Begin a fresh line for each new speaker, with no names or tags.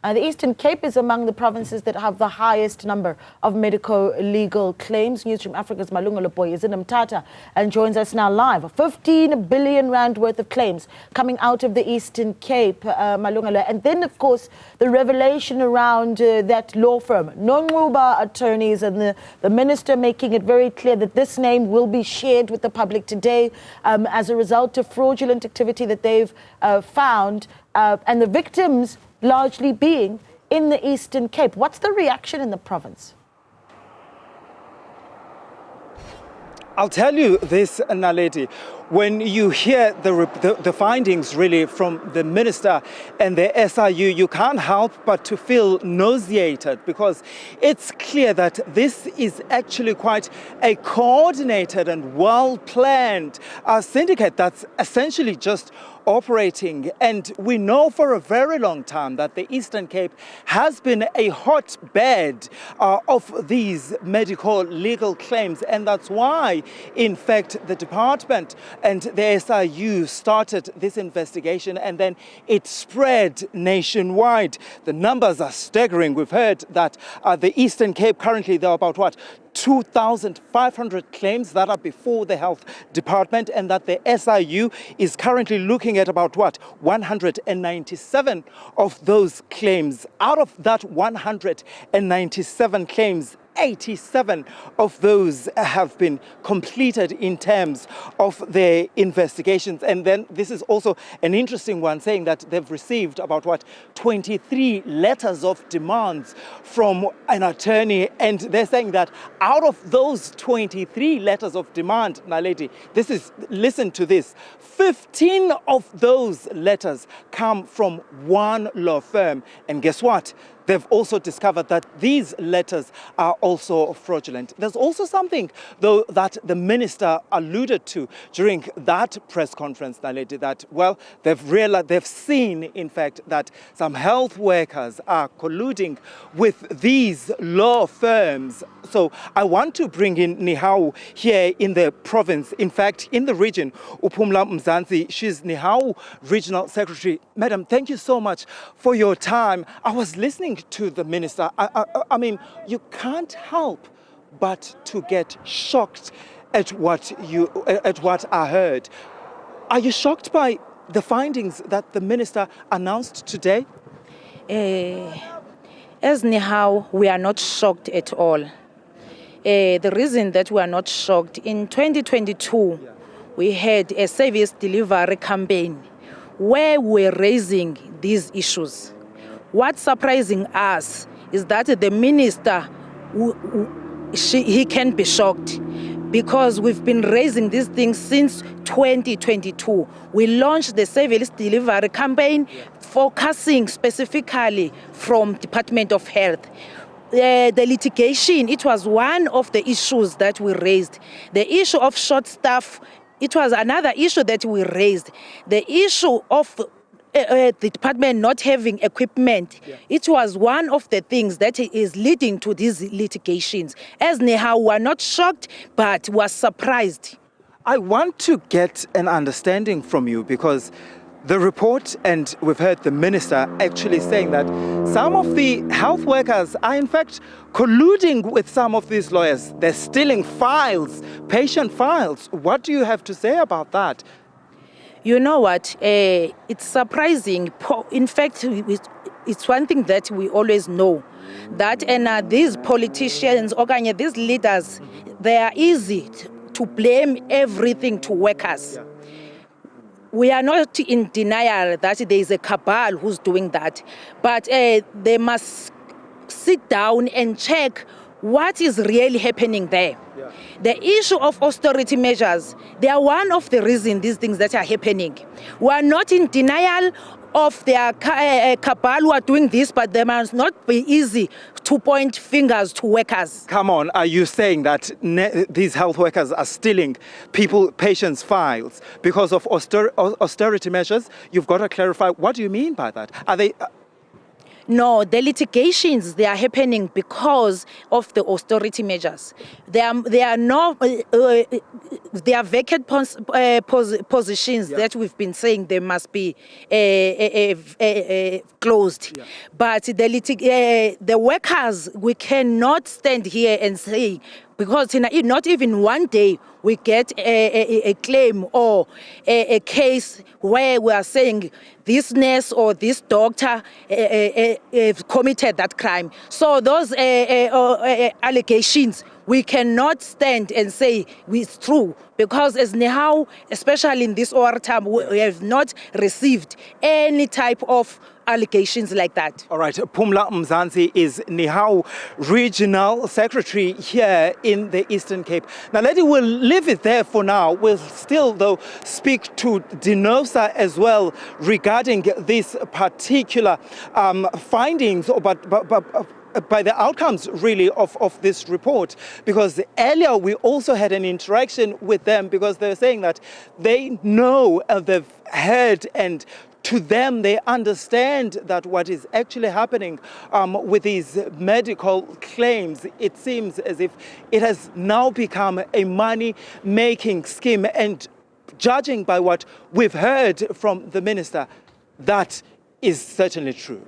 The Eastern Cape is among the provinces that have the highest number of medico-legal claims. Newzroom Afrika's Malungelo Booi is in Mthatha and joins us now live. 15 billion rand worth of claims coming out of the Eastern Cape, Malungelo. And then, of course, the revelation around that law firm, non-Nguba attorneys, and the minister making it very clear that this name will be shared with the public today as a result of fraudulent activity that they've found, and the victims largely being in the Eastern Cape. What's the reaction in the province?
I'll tell you this, Naledi, when you hear the findings really from the minister and the SIU, you can't help but to feel nauseated, because it's clear that this is actually quite a coordinated and well-planned syndicate that's essentially just operating. And we know for a very long time that the Eastern Cape has been a hotbed of these medical legal claims, and that's why, in fact, the department and the SIU started this investigation, and then it spread nationwide. The numbers are staggering. We've heard that the Eastern Cape currently, there are about 2,500 claims that are before the health department, and that the SIU is currently looking at about 197 of those claims. Out of that 197 claims, 87 of those have been completed in terms of their investigations. And then this is also an interesting one, saying that they've received about 23 letters of demands from an attorney. And they're saying that out of those 23 letters of demand, Naledi, listen to this, 15 of those letters come from one law firm. And guess what? They've also discovered that these letters are also fraudulent. There's also something, though, that the minister alluded to during that press conference, Naledi, that, well, they've seen, in fact, that some health workers are colluding with these law firms. So I want to bring in Nehawu here in the province, in fact, in the region, Pumla Mzantsi. She's Nehawu Regional Secretary. Madam, thank you so much for your time. I was listening to the minister. I mean, you can't help but to get shocked at what I heard. Are you shocked by the findings that the minister announced today?
As Nehawu, we are not shocked at all. The reason that we are not shocked, in 2022, we had a service delivery campaign where we're raising these issues. What's surprising us is that the minister, he can be shocked, because we've been raising these things since 2022. We launched the service delivery campaign focusing specifically from Department of Health. The litigation, it was one of the issues that we raised. The issue of short staff, it was another issue that we raised. The issue of the department not having equipment, it was one of the things that is leading to these litigations. As Nehawu, we are not shocked, but was surprised.
I want to get an understanding from you, because the report, and we've heard the minister actually saying that some of the health workers are in fact colluding with some of these lawyers. They're stealing files, patient files. What do you have to say about that?
You know what, it's surprising. In fact, it's one thing that we always know, that these politicians, these leaders, they are easy to blame everything to workers. We are not in denial that there is a cabal who's doing that, but they must sit down and check what is really happening there. The issue of austerity measures, they are one of the reasons these things that are happening. We are not in denial of their cabal who are doing this, but they must not be easy to point fingers to workers.
Come on, are you saying that these health workers are stealing patients' files because of austerity measures? You've got to clarify, what do you mean by that? Are they...
No, the litigations, they are happening because of the austerity measures. There are vacant positions that we've been saying they must be closed.
Yeah.
But the workers, we cannot stand here and say, because not even one day we get a claim or a case where we are saying this nurse or this doctor committed that crime. So those allegations, we cannot stand and say it's true, because as Nehawu, especially in this OR time, we have not received any type of allegations like that.
All right, Pumla Mzantsi is Nehawu Regional Secretary here in the Eastern Cape. Now, Lady, we'll leave it there for now. We'll still, though, speak to Dinosa as well regarding this particular findings, by the outcomes, really, of this report. Because earlier we also had an interaction with them, because they're saying that they know, they've heard, and to them, they understand that what is actually happening with these medical claims, it seems as if it has now become a money-making scheme. And judging by what we've heard from the minister, that is certainly true.